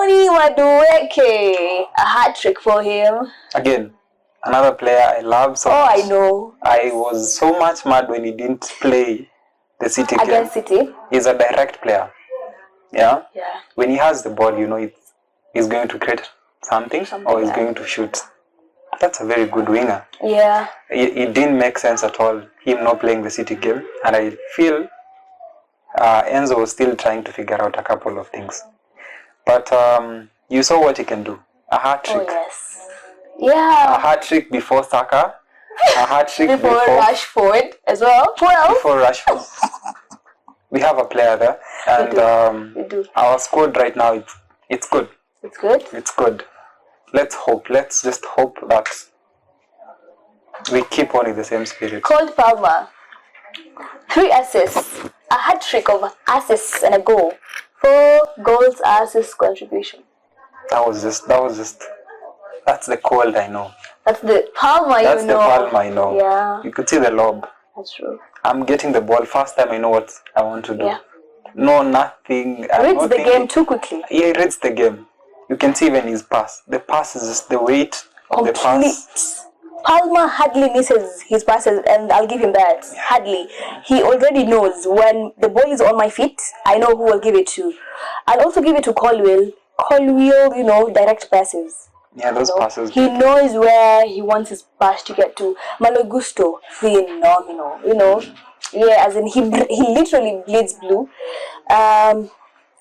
Tony Madueke, a hat trick for him. Again, another player I love so much. I know. I was so much mad when he didn't play the City game. Against City. He's a direct player. Yeah? Yeah. When he has the ball, you know, he's going to create something or he's going to shoot. That's a very good winger. Yeah. It didn't make sense at all, him not playing the City game. And I feel Enzo was still trying to figure out a couple of things. But you saw what he can do. A hat-trick. Oh, yes. Yeah. A hat-trick before Saka. A hat-trick before Rashford as well. Before Rashford. We have a player there. And we do. Our squad right now, it's good. It's good? It's good. Let's hope. Let's just hope that we keep on in the same spirit. Cole Palmer. 3 assists. A hat-trick of assists and a goal. 4 goals, assists, contribution. That's the Cold I know. That's the Palmer That's the Palmer I know. Yeah. You could see the lob. That's true. I'm getting the ball. First time I know what I want to do. Yeah. No, nothing. Reads the game too quickly. Yeah, he reads the game. You can see even his pass. The pass is just the weight of the pass. Palmer hardly misses his passes, and I'll give him that. Yeah. Hardly. He already knows when the ball is on my feet, I know who will give it to. I'll also give it to Colwill. Colwill, you know, direct passes. Yeah, those passes. He knows where he wants his pass to get to. Malo Gusto, phenomenal. You know, yeah, as in he literally bleeds blue.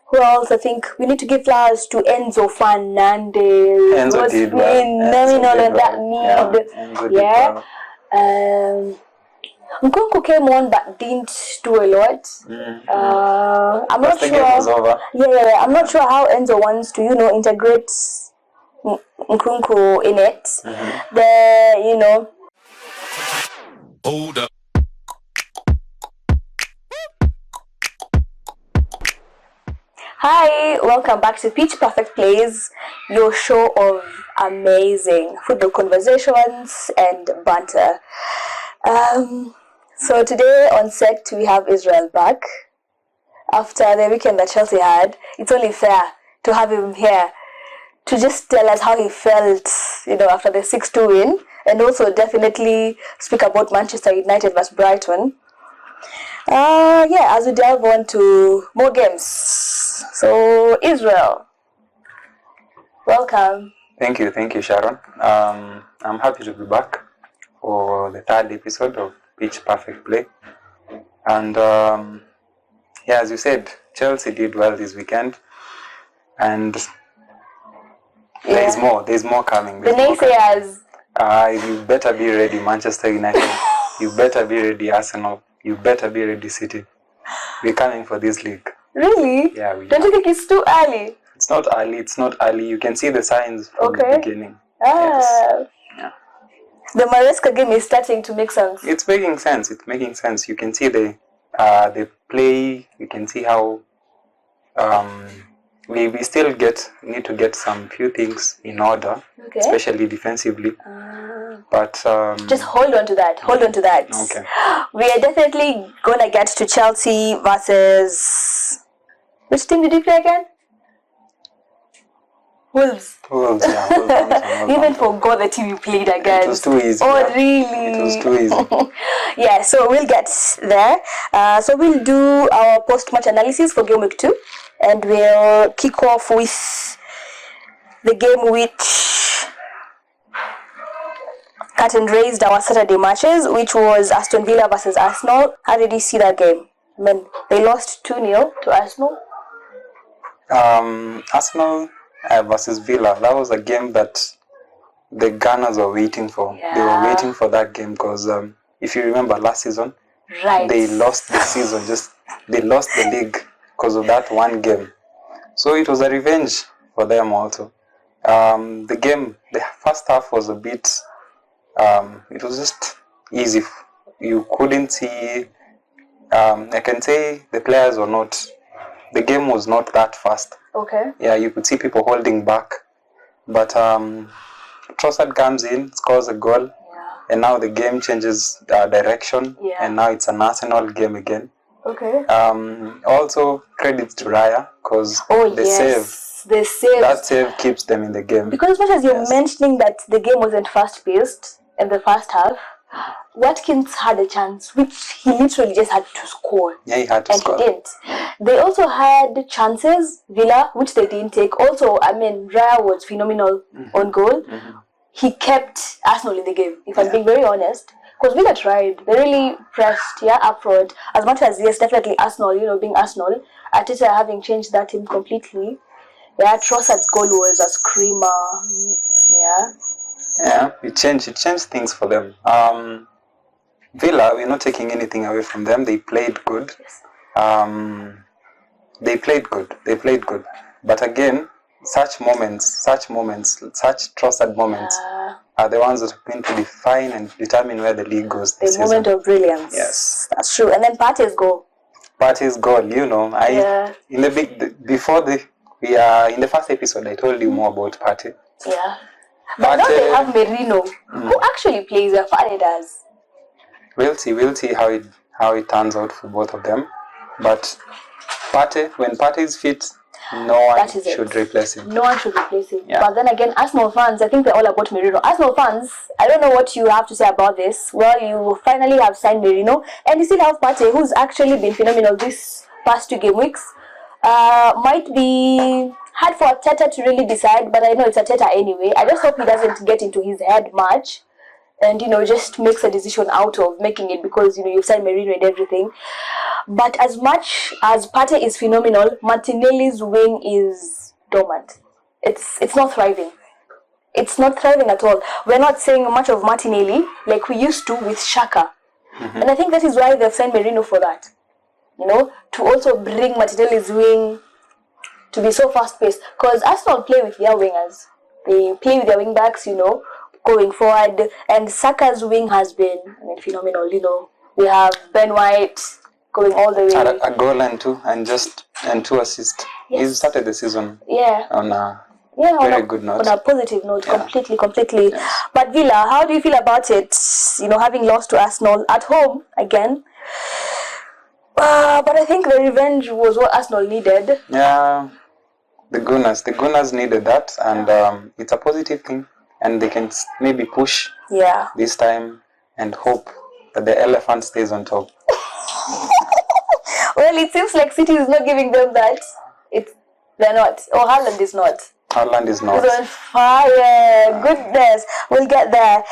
Who else? I think we need to give flowers to Enzo Fernandez. Enzo did phenomenal on that mid. Yeah. Nkunku came on but didn't do a lot. I'm not sure. The game was over. Yeah. I'm not sure how Enzo wants to, you know, integrate Nkunku in it. You know. Hold up. Hi, welcome back to Pitch Perfect Plays, your show of amazing football conversations and banter. So today on set we have Israel back. After the weekend that Chelsea had, it's only fair to have him here to just tell us how he felt, you know, after the 6-2 win, and also definitely speak about Manchester United vs Brighton. As we delve on to more games. So, Israel, welcome. Thank you, Sharon. I'm happy to be back for the 3rd episode of Pitch Perfect Play. And as you said, Chelsea did well this weekend, and there's more coming. The naysayers. You better be ready, Manchester United. You better be ready, Arsenal. You better be ready, City. We're coming for this league. Really? Yeah, Don't you think it's too early? It's not early. You can see the signs from the beginning. Yes. Yeah. The Maresca game is starting to make sense. It's making sense. You can see the play. You can see how we still need to get some few things in order, especially defensively. But just hold on to that. Okay. We are definitely gonna get to Chelsea versus which team did you play again? Wolves. Wolves. You even forgot the team you played against. It was too easy. Oh, really? It was too easy. Yeah, so we'll get there. So we'll do our post-match analysis for game week 2, and we'll kick off with the game which curtain raised our Saturday matches, which was Aston Villa versus Arsenal. How did you see that game? I mean, they lost 2-0 to Arsenal. Arsenal versus Villa. That was a game that the Gunners were waiting for. Yeah. They were waiting for that game because if you remember last season, they lost the season. They lost the league because of that one game. So it was a revenge for them also. The first half was a bit. It was just easy. You couldn't see. I can say the players were not. The game was not that fast. Okay. Yeah, you could see people holding back, but Trossard comes in, scores a goal, and now the game changes direction, and now it's an Arsenal game again. Okay. Also, credit to Raya because the save the save. That save keeps them in the game. Because as much as you're mentioning that the game wasn't fast-paced in the first half, Watkins had a chance, which he literally just had to score. Yeah, he had to score. And he didn't. They also had chances, Villa, which they didn't take. Also, I mean, Raya was phenomenal on goal. He kept Arsenal in the game, if I'm being very honest. Because Villa tried. They really pressed, up front. As much as, yes, definitely Arsenal, being Arsenal, Arteta having changed that team completely. Yeah, Trossard's goal was a screamer. Yeah, it changed things for them. Villa, we're not taking anything away from them. They played good. They played good. But again, such Trossard moments are the ones that are going to define and determine where the league goes this season. The moment of brilliance. Yes. That's true. And then Partey's goal. In the first episode, I told you more about Partey. Yeah. But now they have Merino, who actually plays where Partey does. We'll see how it turns out for both of them. But when Partey is fit, no one should replace him. No one should replace him. Yeah. But then again, Arsenal fans, I think they're all about Merino. Arsenal fans, I don't know what you have to say about this. Well, you finally have signed Merino, and you still have Partey, who's actually been phenomenal this past 2 game weeks. Might be hard for Arteta to really decide, but I know it's Arteta anyway. I just hope he doesn't get into his head much and, just makes a decision out of making it because, you've signed Merino and everything. But as much as Partey is phenomenal, Martinelli's wing is dormant. It's not thriving. It's not thriving at all. We're not seeing much of Martinelli like we used to with Xhaka. And I think that is why they've signed Merino for that. To also bring Martinelli's wing to be so fast-paced. Because Arsenal play with their wingers. They play with their wing-backs, going forward. And Saka's wing has been phenomenal, We have Ben White going all the way. A goal and 2 assists. Yes. He started the season on a very good note. On a positive note, completely. Yes. But Villa, how do you feel about it? Having lost to Arsenal at home again. But I think the revenge was what Arsenal needed. Yeah, the Gunners needed that, and it's a positive thing, and they can maybe push this time and hope that the elephant stays on top. Well, it seems like City is not giving them that. They're not. Or Haaland is not. Haaland is not. He's on fire. Goodness. We'll get there.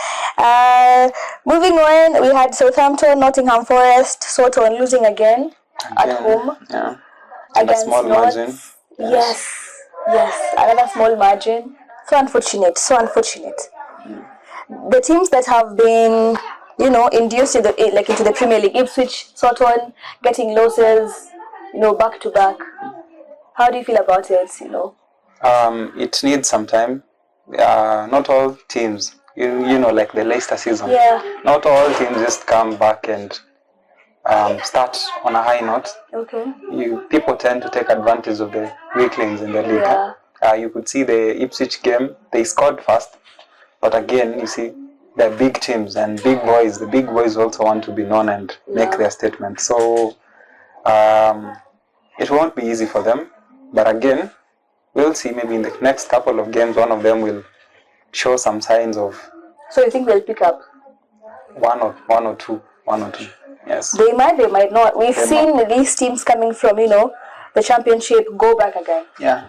Moving on, we had Southampton, Nottingham Forest, Southampton losing again at home. Yeah. And a small margin. Yes. Another small margin. So unfortunate. The teams that have been, induced into the Premier League, Ipswich, Southampton, getting losses, back to back. How do you feel about it? It needs some time. Not all teams, like the Leicester season. Yeah. Not all teams just come back and start on a high note. Okay. People tend to take advantage of the weaklings in the league. Yeah. You could see the Ipswich game. They scored fast, but again, you see, they're big teams and big boys. The big boys also want to be known and make their statement. So it won't be easy for them. But again, we'll see. Maybe in the next couple of games, one of them will show some signs of. So you think they'll pick up? One or two. Yes. They might not. We've seen these teams coming from, the championship go back again. Yeah,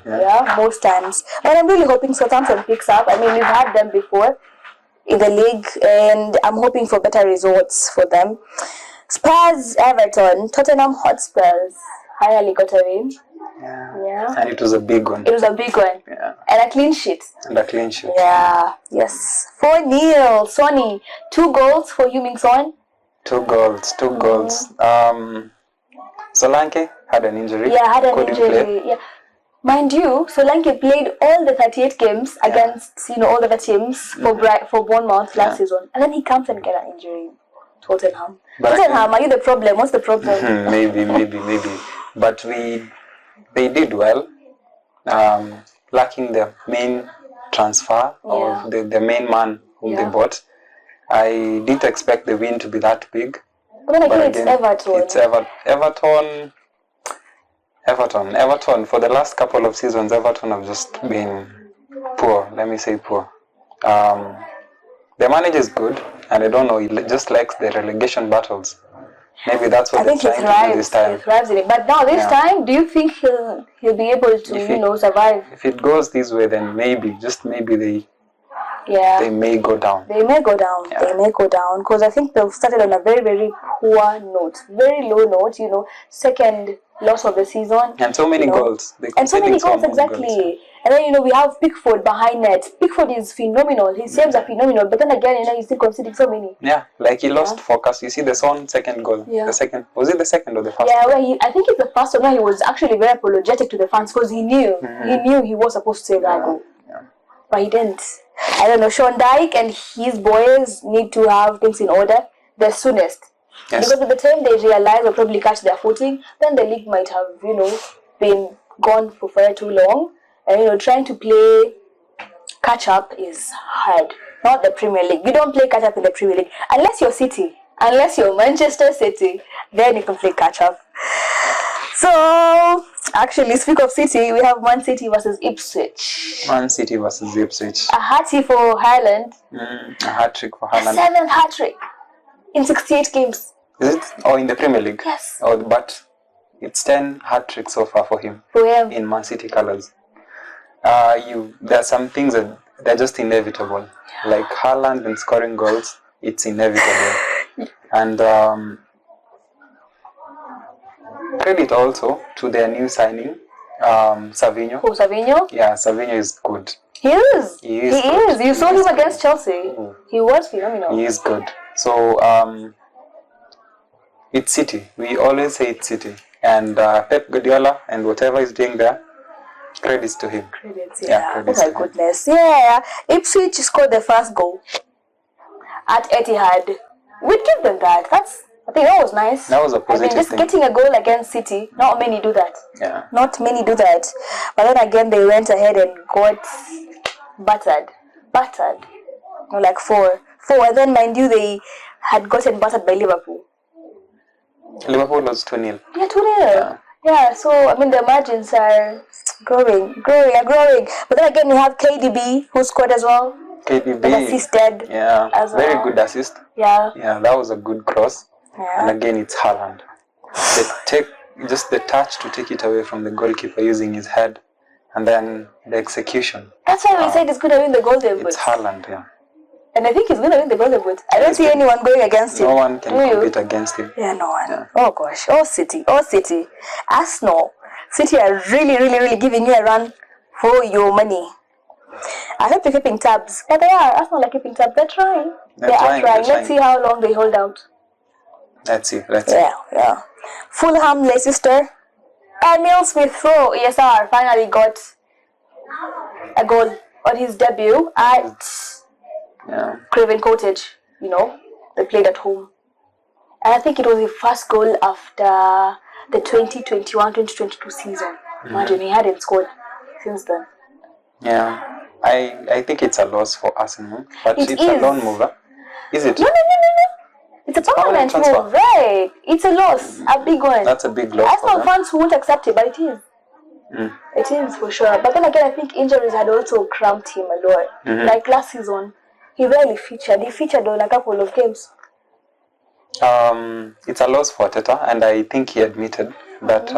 most times. But I'm really hoping Southampton picks up. I mean, we've had them before in the league, and I'm hoping for better results for them. Spurs, Everton, Tottenham Hotspurs finally got a win. Yeah. And it was a big one. Yeah. And a clean sheet. Yeah. Yes. 4-0. Sonny. 2 goals for Heung-min Son. 2 goals. Solanke had an injury. Yeah, had an injury. Yeah. Mind you, Solanke played all the 38 games against all the other teams for Bournemouth last season, and then he comes and get an injury. Tottenham. Are you the problem? What's the problem? Maybe. But they did well, lacking the main transfer of the main man whom they bought. I didn't expect the win to be that big. But again, it's Everton. Everton. Everton, for the last couple of seasons, Everton have just been poor. Let me say poor. The manager is good, and I don't know, he just likes the relegation battles. Maybe that's what they're trying to do this time. He thrives in it. But now this time, do you think he'll be able to, survive? If it goes this way, then maybe, just maybe they may go down. They may go down. Yeah. They may go down because I think they've started on a very, very poor note. Very low note, second loss of the season. And so many goals. And so many goals, exactly. Goals. And then, we have Pickford behind net. Pickford is phenomenal. His saves are phenomenal. But then again, he's still conceding so many. Yeah, like he lost focus. You see the Son second goal. Yeah. The second. Was it the second or the first? Yeah, well, I think it's the first one. He was actually very apologetic to the fans because he knew. He knew he was supposed to save that goal. Yeah. But he didn't. I don't know. Sean Dyche and his boys need to have things in order the soonest. Yes. Because by the time they realize or probably catch their footing, then the league might have, been gone for far too long. And, trying to play catch up is hard. Not the Premier League. You don't play catch up in the Premier League. Unless you're City. Unless you're Manchester City. Then you can play catch up. So, actually, speak of City, we have Man City versus Ipswich. Man City versus Ipswich. A hat-trick for Haaland. A hat-trick for Haaland. 7th hat-trick in 68 games. Is it? Or in the Premier League? Yes. But it's 10 hat-tricks so far for him. For him. In Man City colours. There are some things that they're just inevitable. Like Haaland and scoring goals, it's inevitable. And credit also to their new signing, Savinho. Oh, Savinho? Yeah, Savinho is good. He is. He is. You saw him against Chelsea. He was phenomenal. He is good. So, it's City. We always say it's City. And Pep Guardiola and whatever he's doing there, credits to him. Credits, yeah. Oh my goodness. Yeah. Ipswich scored the first goal at Etihad. We'd give them that. I think that was nice. That was a positive thing. Getting a goal against City, not many do that. Yeah. Not many do that. But then again, they went ahead and got battered. No, like 4. And then, mind you, they had gotten battered by Liverpool. Liverpool was 2-0. Yeah, 2-0. Yeah, so, the margins are growing. But then again, we have KDB, who scored as well. KDB. And assisted. Yeah, very good assist. Yeah. Yeah, that was a good cross. Yeah. And again, it's Haaland. Just the touch to take it away from the goalkeeper using his head. And then the execution. That's why we said he's going to win the Golden Boot. It's Haaland, yeah. And I think he's going to win the Golden Boot. I don't see anyone going against him. No one can compete against him. Yeah, no one. Yeah. Oh gosh. Oh City. Arsenal. City are really, really, really giving you a run for your money. I hope you're keeping tabs. Yeah, they are. Arsenal are keeping tabs. They're trying. They are trying. Let's see how long they hold out. Let's see. Yeah. Fulham, Leicester. Emil Smith-Rowe, ESR, finally got a goal on his debut at Craven Cottage. They played at home. And I think it was his first goal after the 2021-2022 season. Imagine, he hadn't scored since then. Yeah. I think it's a loss for Arsenal, but it's a loan mover. Is it? No. It's a permanent move, right? It's a loss, a big one. That's a big loss. Arsenal fans won't accept it, but it is. It is for sure. But then again, I think injuries had also cramped him a lot. Like last season, he rarely featured. He featured on a couple of games. It's a loss for Teta, and I think he admitted that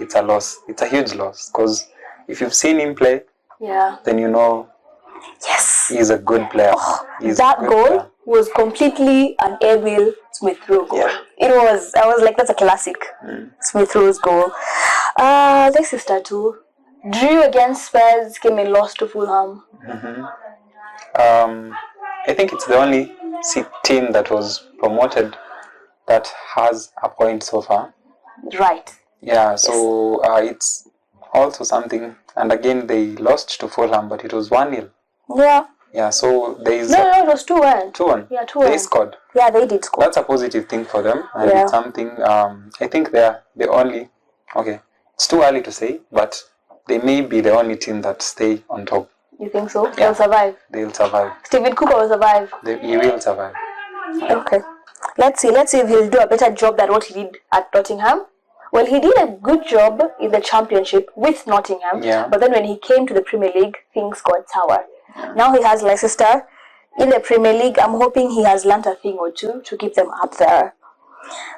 it's a loss. It's a huge loss because if you've seen him play, then you know. Yes. He's a good player. That goal was completely an Emil Smith-Rowe goal. Yeah. I was like, that's a classic. Smith-Rowe's goal. Leicester too. Drew against Spurs, came and lost to Fulham. I think it's the only team that was promoted that has a point so far. Right. Yeah, so it's also something. And again, they lost to Fulham, but it was 1-0. Yeah. Yeah, so there is... No, it was 2-1. 2-1. Yeah, 2-1. They scored. Yeah, they did score. That's a positive thing for them. And it's something, I think they're the only... Okay, it's too early to say, but they may be the only team that stay on top. You think so? Yeah. They'll survive? They'll survive. Steven Cooper will survive? He will survive. Okay. Let's see if he'll do a better job than what he did at Nottingham. Well, he did a good job in the Championship with Nottingham, but then when he came to the Premier League, things got sour. Now he has Leicester in the Premier League. I'm hoping he has learnt a thing or two to keep them up there.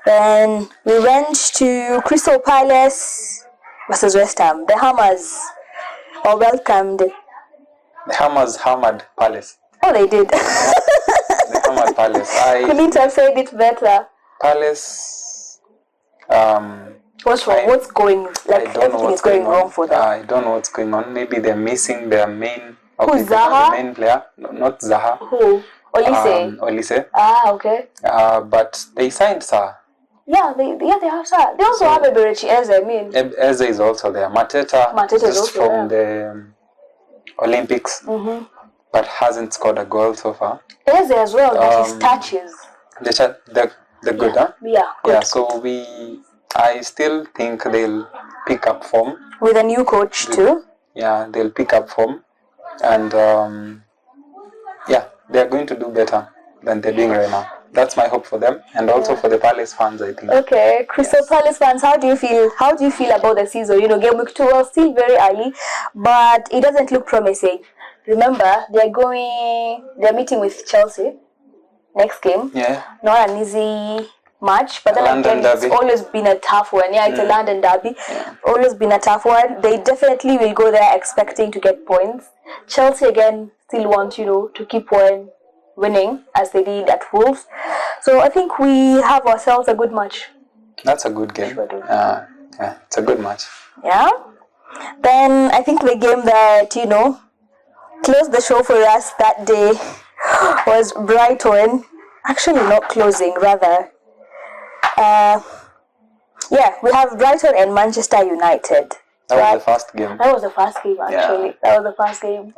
Then we went to Crystal Palace versus West Ham. The Hammers are welcomed. The Hammers hammered Palace. Oh, they did. The hammered Palace. Couldn't have said it better. Palace. What's wrong? What's going? Like everything is going wrong for them. I don't know what's going on. Maybe they're missing their main. Who's Zaha? The main player, no, not Zaha. Who? Olise. Olise. Ah, okay. But they signed Zaha. Yeah, they have Zaha. They also have Eberechi Eze. I mean, Eze is also there. Mateta is just also from the Olympics, but hasn't scored a goal so far. Eze as well. That his touches. The good, huh? Yeah. Good. Yeah. So I still think they'll pick up form with a new coach too. Yeah, they'll pick up form, and they're going to do better than they're doing right now. That's my hope for them, and also for the Palace fans, I think. Okay, Crystal Palace fans, how do you feel? How do you feel about the season? You know, game week 2 was still very early, but it doesn't look promising. Remember, they're meeting with Chelsea next game. Yeah. Not an easy match, but then again, it's always been a tough one. Yeah, it's a London derby. Yeah. Always been a tough one. They definitely will go there expecting to get points. Chelsea again still want, to keep winning as they did at Wolves. So I think we have ourselves a good match. That's a good game. Yeah, it's a good match. Yeah. Then I think the game that, closed the show for us that day was Brighton. Actually, not closing, rather. We have Brighton and Manchester United. That was the first game. That was the first game, actually. Yeah. That was the first game.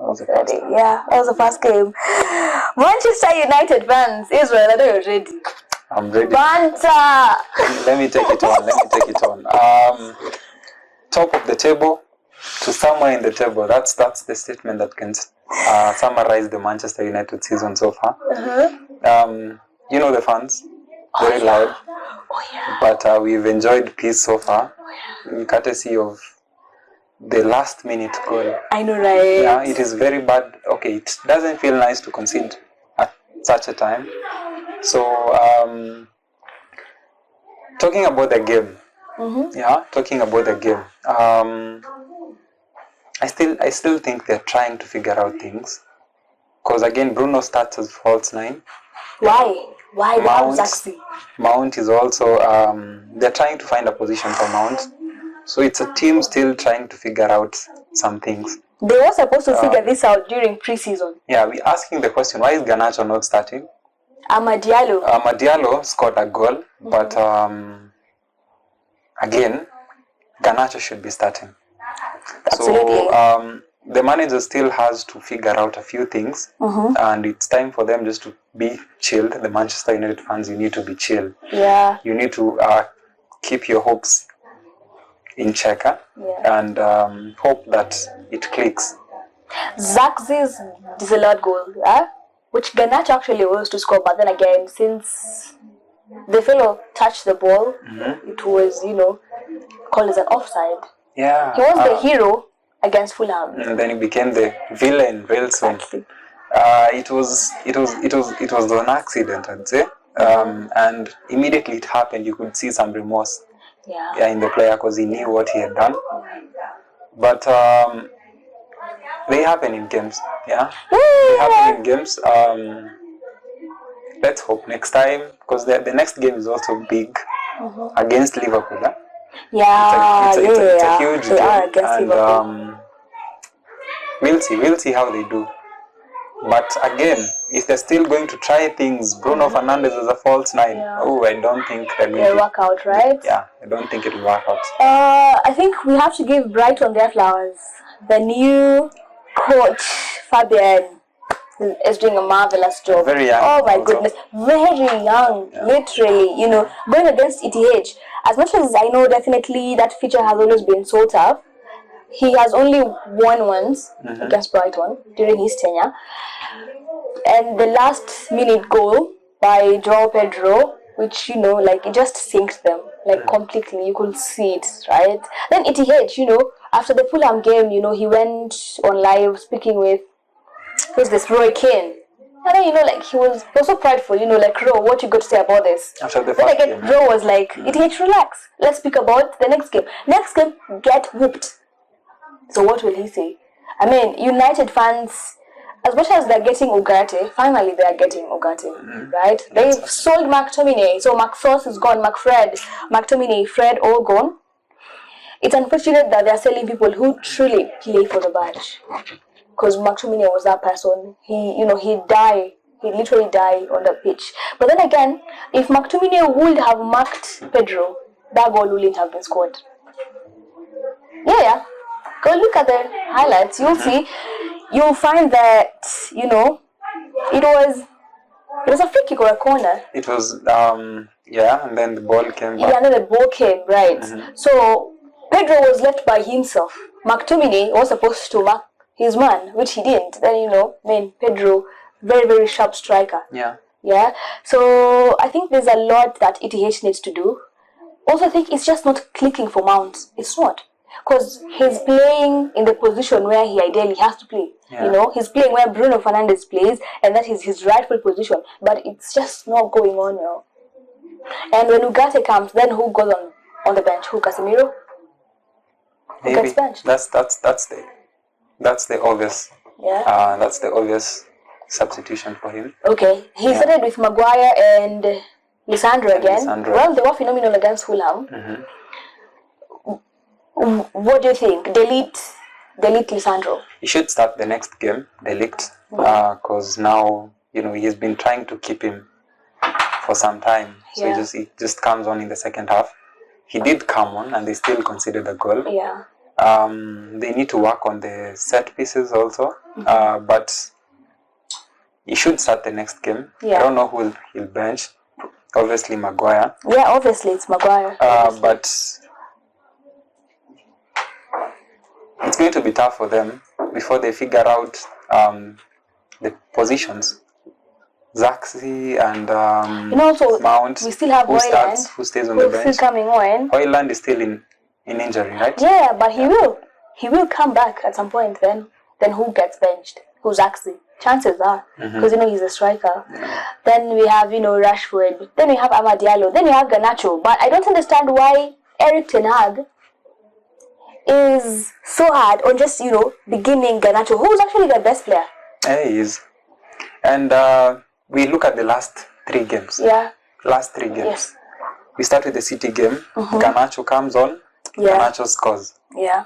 Yeah, that was the first game. Manchester United fans, Israel, I know you're ready. I'm ready. Banter! Let me take it on. Top of the table to somewhere in the table. That's the statement that can summarize the Manchester United season so far. The fans, very loud. Oh, yeah. But we've enjoyed peace so far, courtesy of the last minute goal. I know, right? Yeah, it is very bad. Okay, it doesn't feel nice to concede at such a time. So, talking about the game. I still think they're trying to figure out things. Because again, Bruno starts as false 9. Why? Mount is also, they're trying to find a position for Mount. So it's a team still trying to figure out some things. They were supposed to figure this out during pre-season. Yeah, we're asking the question, why is Garnacho not starting? Amadiallo scored a goal, but again, Garnacho should be starting. Absolutely. So the manager still has to figure out a few things, and it's time for them just to be chilled. The Manchester United fans, you need to be chill. Yeah. You need to keep your hopes in check and hope that it clicks. Zaxby's disallowed goal, which Garnacho actually was to score, but then again, since the fellow touched the ball, it was, called as an offside. Yeah. He was the hero against Fulham. And then he became the villain real soon. Exactly. It was an accident, I'd say. And immediately it happened, you could see some remorse in the player because he knew what he had done. But they happen in games. Yeah. They happen in games. Let's hope next time, because the next game is also big against Liverpool. Yeah, it's a huge they game. are against Liverpool. We'll see how they do. But again, if they're still going to try things, Bruno Fernandes as a false 9, I don't think they're going to work out, right? Yeah, I don't think it will work out. I think we have to give Brighton their flowers. The new coach, Fabian, is doing a marvelous job. Very young. Oh my also. goodness, very young, literally, going against ETH. As much as I know, definitely that feature has always been so tough. He has only won once against Brighton during his tenure. And the last minute goal by João Pedro, which, it just synced them. like completely. You could see it, right? Then ETH, after the Fulham game, he went on live speaking with who's this Roy Keane. And then, like he was so prideful, like, Ro, what you got to say about this? After the then first again, game. Ro was like, ETH, relax. Let's speak about the next game. Next game, get whooped. So what will he say? I mean, United fans, as much as they're getting Ugarte, finally they're getting Ugarte, right? They've sold McTominay, so McFrost is gone, McTominay, Fred, all gone. It's unfortunate that they're selling people who truly play for the badge. Because McTominay was that person. He literally died on the pitch. But then again, if McTominay would have marked Pedro, that goal wouldn't have been scored. Yeah. Go look at the highlights. You'll see. You'll find that, it was a free kick or a corner. It was, and then the ball came back. Yeah, and then the ball came, right. So, Pedro was left by himself. McTominay was supposed to mark his man, which he didn't. Then, Pedro, very, very sharp striker. Yeah. Yeah. So, I think there's a lot that ETH needs to do. Also, I think it's just not clicking for Mount. It's not. Because he's playing in the position where he ideally has to play. Yeah. He's playing where Bruno Fernandes plays, and that is his rightful position. But it's just not going on now. And when Ugarte comes, then who goes on the bench? Who, Casemiro? Who gets benched? That's the obvious. Yeah. That's the obvious substitution for him. Okay. He started with Maguire and Lisandro again. Lisandro. Well, they were phenomenal against Fulham. What do you think? Delete Lisandro. He should start the next game, because now he's been trying to keep him for some time. So he just comes on in the second half. He did come on, and they still considered a goal. Yeah. They need to work on the set pieces also, but he should start the next game. Yeah. I don't know who he'll bench. Obviously Maguire. Yeah, obviously it's Maguire. But it's going to be tough for them before they figure out the positions. Zaxi and also, Mount. we still have Hoyland, who stays on the bench. Still coming on. Hoyland is still in injury, right? Yeah, but he will come back at some point. Then who gets benched? Who's Zaxi? Chances are, because he's a striker. Yeah. Then we have Rashford. Then we have Amad Diallo. Then we have Garnacho. But I don't understand why Eric Ten Hag is so hard on just beginning Garnacho, who's actually the best player. Yeah, he is. And we look at the last 3 games. Yeah. Last 3 games. Yes. We start with the City game. Garnacho comes on. Yeah. Garnacho scores. Yeah.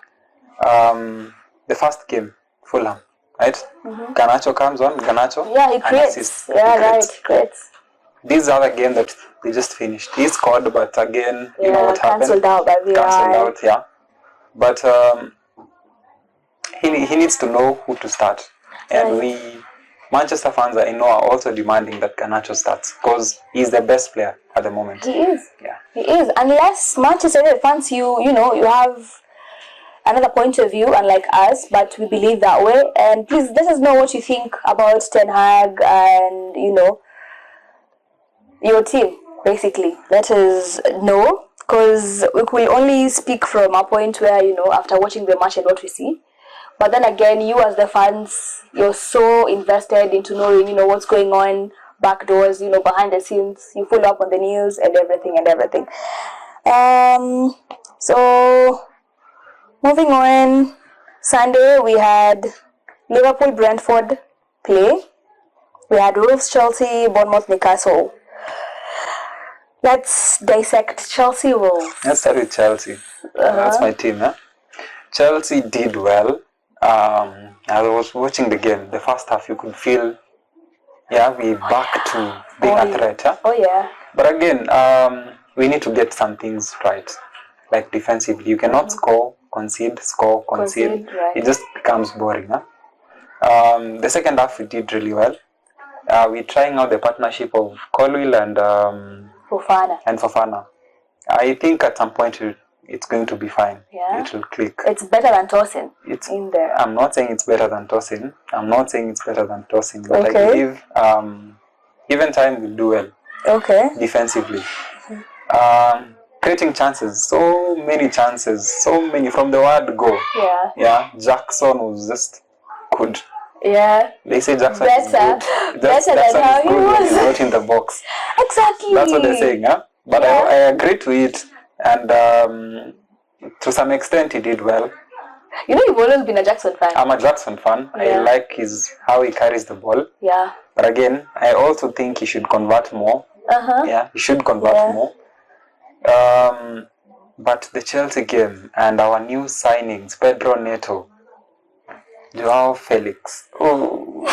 The first game, Fulham, right? Garnacho comes on. Garnacho. Yeah, he creates. He creates. This other game that they just finished. He scored, but again, you know what happened? Cancelled out by VAR. Cancelled out, yeah. But he needs to know who to start. And we, Manchester fans, I know, are also demanding that Garnacho starts because he's the best player at the moment. He is. Yeah. He is. Unless Manchester United fans, you have another point of view, unlike us, but we believe that way. And please let us know what you think about Ten Hag and, your team, basically. Let us know, because we will only speak from a point where, after watching the match and what we see. But then again, you as the fans, you're so invested into knowing, what's going on back doors, behind the scenes. You follow up on the news and everything. So, moving on, Sunday we had Liverpool, Brentford play. We had Wolves, Chelsea, Bournemouth, Newcastle. Let's dissect Chelsea, Wolves. Let's start with Chelsea. That's my team. Chelsea did well. I was watching the game. The first half, you could feel, we back to being a threat. Oh yeah. But again, we need to get some things right, like defensively. You cannot score, concede. Right. It just becomes boring. The second half, we did really well. We're trying out the partnership of Colwill and Fofana. I think at some point it's going to be fine. Yeah. It will click. It's better than Tosin in there. I'm not saying it's better than Tosin. But Okay. I believe given time will do well. Okay. Defensively. creating chances, so many chances, so many from the word go. Yeah. Yeah, Jackson was just good. Yeah. They say Jackson is good. Better than how he good when he's was. not in the box. Exactly. That's what they're saying, huh? But Yeah. I agree to it, and to some extent he did well. You know, you've always been a Jackson fan. I'm a Jackson fan. Yeah. I like how he carries the ball. Yeah. But again, I also think he should convert more. Yeah, he should convert more. But the Chelsea game and our new signings, Pedro Neto, Joao Felix. Oh.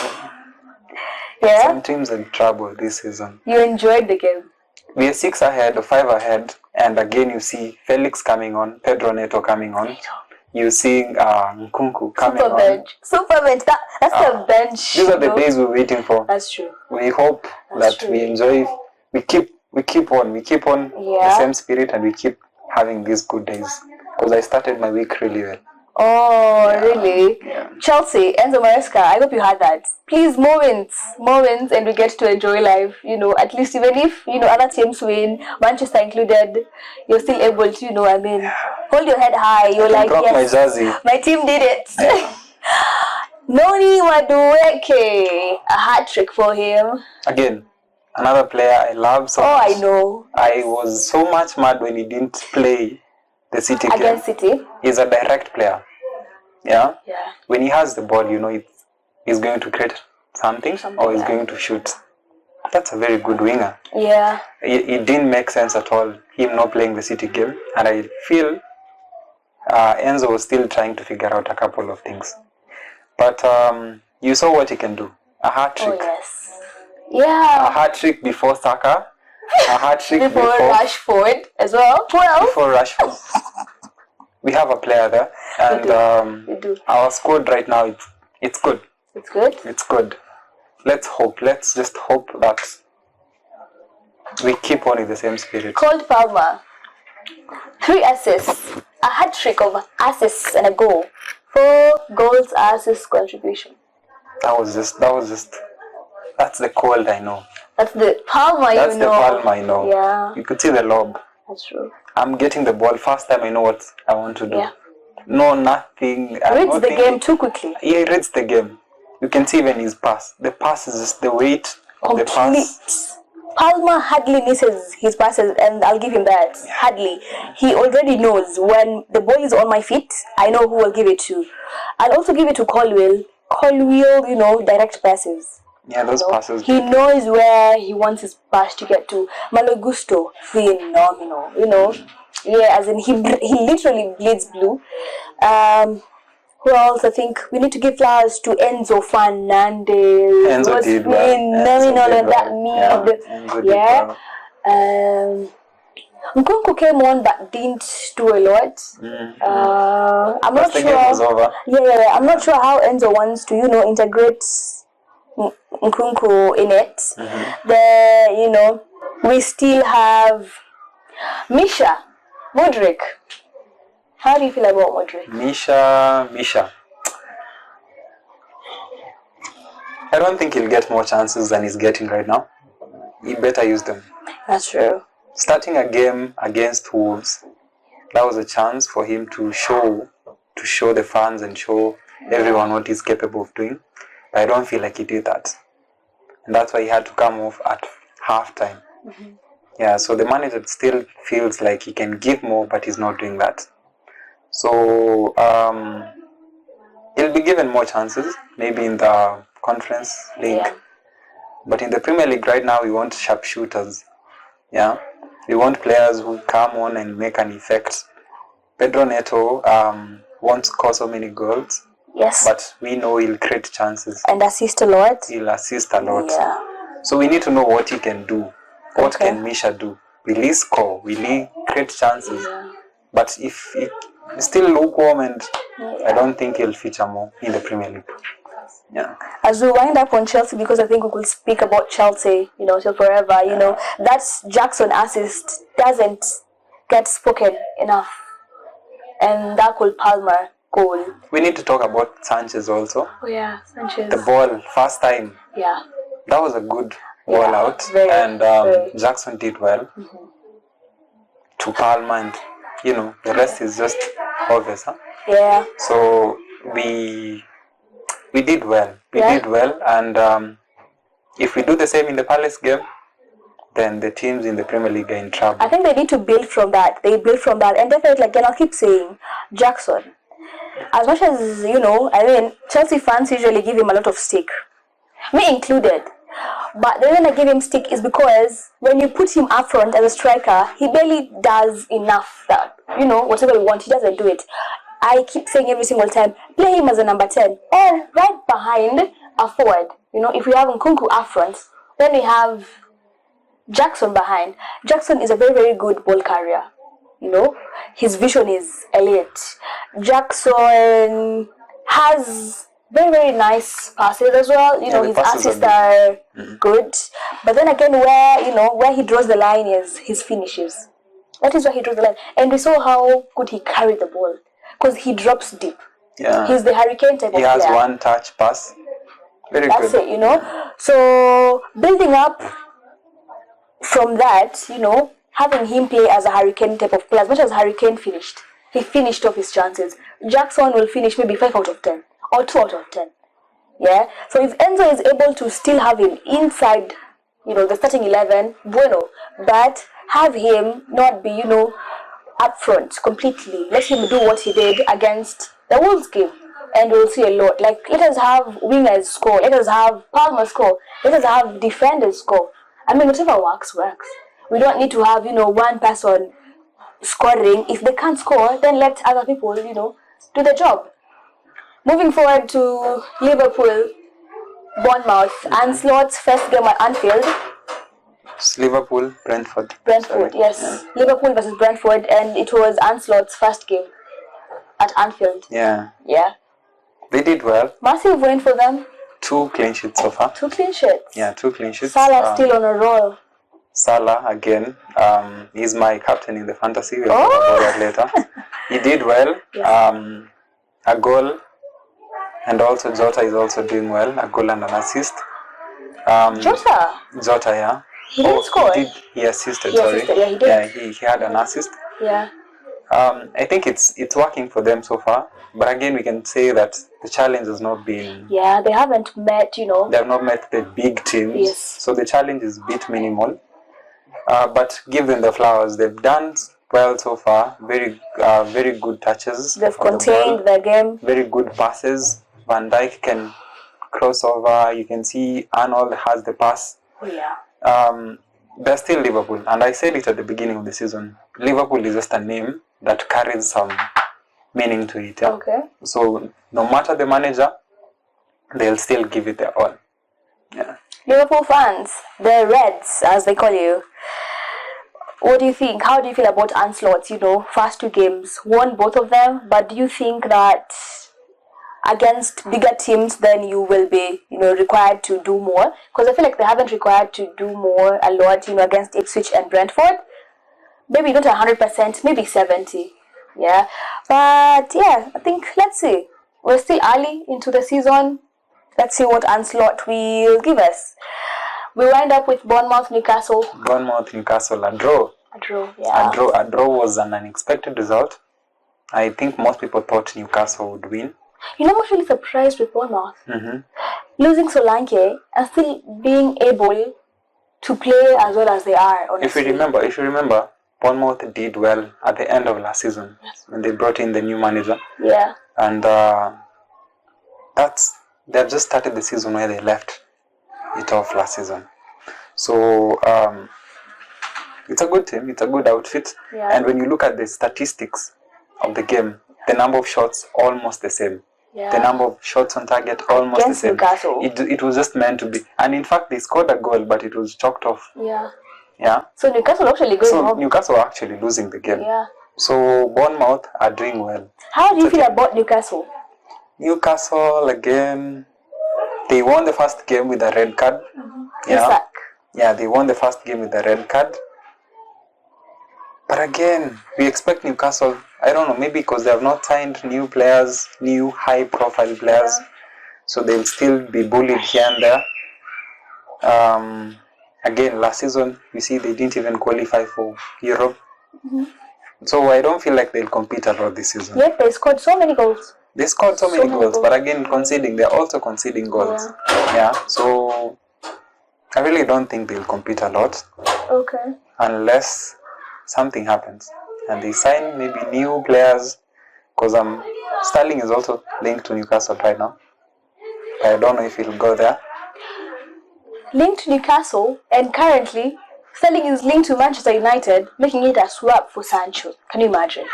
Yeah. Some teams in trouble this season. You enjoyed the game. We are 6 ahead or 5 ahead, and again you see Felix coming on, Pedro Neto coming on. You see Nkunku coming Super on. bench. Super bench. That's the bench. These are the days we're waiting for. That's true. We hope we enjoy. We keep on the same spirit, and we keep having these good days. Because I started my week really well. Oh, really? Yeah. Chelsea, Enzo Maresca, I hope you had that. Please, more wins, and we get to enjoy life. You know, at least even if, other teams win, Manchester included, you're still able to, hold your head high. You're like, yes, my jersey. My team did it. Noni Madueke, a hat trick for him. Again, another player I love so much. I know. I was so much mad when he didn't play the City game. Against City. He's a direct player. Yeah. When he has the ball, he's going to create something or he's going to shoot. That's a very good winger. Yeah. It didn't make sense at all, him not playing the City game. And I feel Enzo was still trying to figure out a couple of things. But you saw what he can do. A hat-trick. Oh, yes. Yeah. A hat-trick before Saka. A hat-trick before Rashford as well. Before Rashford. We have a player there. And we do. Our squad right now, it's good. It's good? It's good. Let's just hope that we keep on in the same spirit. Cole Palmer, 3 assists, a hat trick of assists and a goal. 4 goals, assists, contribution. That's the Cole I know. That's the Palmer That's the Palmer I know. Yeah. You could see the lob. That's true. I'm getting the ball first time I know what I want to do. Yeah. No, nothing. Reads the game too quickly. Yeah, he reads the game. You can see even his pass. The pass is just the weight of the pass. Palmer hardly misses his passes, and I'll give him that. Yeah. Hardly. He already knows when the ball is on my feet, I know who will give it to. I'll also give it to Colwill. Colwill, direct passes. Yeah, those passes. He knows where he wants his pass to get to. Malo Gusto, phenomenal. Yeah, as in he literally bleeds blue. Who else? I think we need to give flowers to Enzo Fernandez. Enzo did phenomenal on that mid. Yeah. Nkunku came on but didn't do a lot. I'm not sure. The game was over. Yeah. I'm not sure how Enzo wants to, integrate Nkunku in it. There, we still have Misha Modric. How do you feel about Modric? Misha. I don't think he'll get more chances than he's getting right now. He better use them. That's true. Starting a game against Wolves, that was a chance for him to show the fans and show everyone what he's capable of doing. But I don't feel like he did that. And that's why he had to come off at halftime. Yeah, so the manager still feels like he can give more, but he's not doing that. So he'll be given more chances, maybe in the Conference League. Yeah. But in the Premier League right now, we want sharpshooters. Yeah, we want players who come on and make an effect. Pedro Neto won't score so many goals. Yes. But we know he'll create chances. And assist a lot. He'll assist a lot. Yeah. So we need to know what he can do. What can Misha do? Will he score? Will he create chances? Yeah. But if he's still lukewarm, and I don't think he'll feature more in the Premier League. Yeah. As we wind up on Chelsea, because I think we could speak about Chelsea, till forever, that's Jackson assist doesn't get spoken enough. And that Cole Palmer goal. We need to talk about Sanchez also. Oh yeah, Sanchez. The ball, first time. Yeah. That was a good ball out. Jackson did well. to Palmer, and the rest is just obvious, huh? Yeah. So we did well. We did well, and if we do the same in the Palace game, then the teams in the Premier League are in trouble. I think they need to build from that. They build from that, and definitely, again, I'll keep saying, Jackson. As much as Chelsea fans usually give him a lot of stick, me included. But the reason I give him stick is because when you put him up front as a striker, he barely does enough that, whatever we want, he doesn't do it. I keep saying every single time, play him as a number 10 or right behind a forward. If we have Nkunku up front, then we have Jackson behind. Jackson is a very, very good ball carrier. His vision is elite. Jackson has very, very nice passes as well. His assists are good. But then again, where he draws the line is his finishes. That is where he draws the line. And we saw how good he carried the ball. Because he drops deep. Yeah. He's the hurricane type of player. He has one touch pass. Very good. That's it, So, building up from that, having him play as a hurricane type of player, as much as Hurricane finished, he finished off his chances. Jackson will finish maybe 5 out of 10 or 2 out of 10. Yeah. So if Enzo is able to still have him inside, the starting 11, bueno. But have him not be, up front completely. Let him do what he did against the Wolves game, and we'll see a lot. Like, let us have wingers score. Let us have Palmer score. Let us have defenders score. Whatever works. We don't need to have, one person scoring. If they can't score, then let other people, do the job. Moving forward to Liverpool, Bournemouth, Ancelot's first game at Anfield. It's Liverpool, Brentford. Brentford, yes. Yeah. Liverpool versus Brentford, and it was Ancelot's first game at Anfield. Yeah. Yeah. They did well. Massive win for them. 2 clean sheets so far. 2 clean sheets. Yeah, 2 clean sheets. Salah still on a roll. Salah again. He's my captain in the fantasy. We'll talk about that later. He did well. Yes. A goal, and also Jota is also doing well. A goal and an assist. Jota, yeah. He didn't score. He assisted. Yeah, he did. Yeah, he had an assist. Yeah. I think it's working for them so far. But again, we can say that the challenge has not been... Yeah, they haven't met, They have not met the big teams. Yes. So the challenge is a bit minimal. But give them the flowers. They've done well so far. Very good touches. They've contained the game. Very good passes. Van Dijk can cross over. You can see Arnold has the pass. Oh, yeah. They're still Liverpool. And I said it at the beginning of the season. Liverpool is just a name that carries some meaning to it. Yeah? Okay. So no matter the manager, they'll still give it their all. Yeah. Liverpool fans, the Reds, as they call you. What do you think? How do you feel about Ancelot's, first 2 games? Won both of them, but do you think that against bigger teams, then you will be, required to do more? Because I feel like they haven't required to do more a lot, against Ipswich and Brentford. Maybe not 100%, maybe 70%. Yeah. But yeah, I think, let's see. We're still early into the season. Let's see what Ancelot will give us. We wind up with Bournemouth, Newcastle. Bournemouth, Newcastle, a draw. A draw, yeah. A draw was an unexpected result. I think most people thought Newcastle would win. I'm actually surprised with Bournemouth. Mm-hmm. Losing Solanke and still being able to play as well as they are, honestly. If you remember, Bournemouth did well at the end of last season. Yes. When they brought in the new manager. Yeah. And they've just started the season where they left it off last season. So it's a good team, it's a good outfit. Yeah. And when you look at the statistics of the game, the number of shots almost the same. Yeah. The number of shots on target almost against the same. Newcastle. It was just meant to be. And in fact, they scored a goal, but it was chalked off. Yeah. Yeah. So Newcastle actually going home. Newcastle are actually losing the game. Yeah. So Bournemouth are doing well. How do you feel about Newcastle? Newcastle, again, they won the first game with a red card. Mm-hmm. Yeah. Yeah, they won the first game with a red card. But again, we expect Newcastle, I don't know, maybe because they have not signed new players, new high-profile players, so they'll still be bullied here and there. Again, last season, we see they didn't even qualify for Europe. So I don't feel like they'll compete a lot this season. Yet they scored so many goals. They scored so many goals, but again, they're also conceding goals. Yeah, so I really don't think they'll compete a lot. Okay. Unless something happens and they sign maybe new players, because Sterling is also linked to Newcastle right now. I don't know if he'll go there. Linked to Newcastle, and currently Sterling is linked to Manchester United, making it a swap for Sancho. Can you imagine?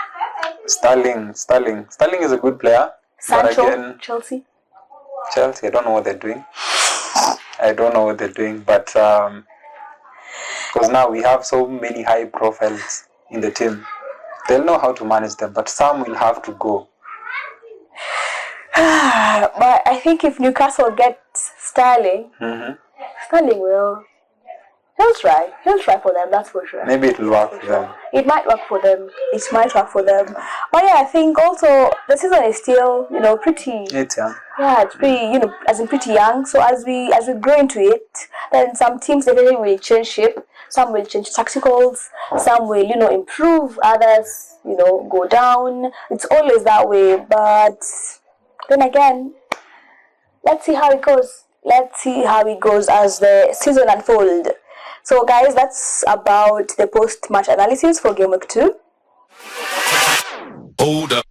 Sterling is a good player. Sancho, but again, Chelsea, I don't know what they're doing. But because now we have so many high profiles in the team, they'll know how to manage them, but some will have to go. But I think if Newcastle gets Sterling, Sterling will. He'll try for them, that's for sure. Maybe it'll work for them. It might work for them. But yeah, I think also the season is still, pretty. It's young. Yeah, it's pretty, as in pretty young. So as we grow into it, then some teams definitely will change shape. Some will change tacticals. Some will, improve. Others, go down. It's always that way. But then again, let's see how it goes. As the season unfolds. So guys, that's about the post-match analysis for Game Week 2. Hold up.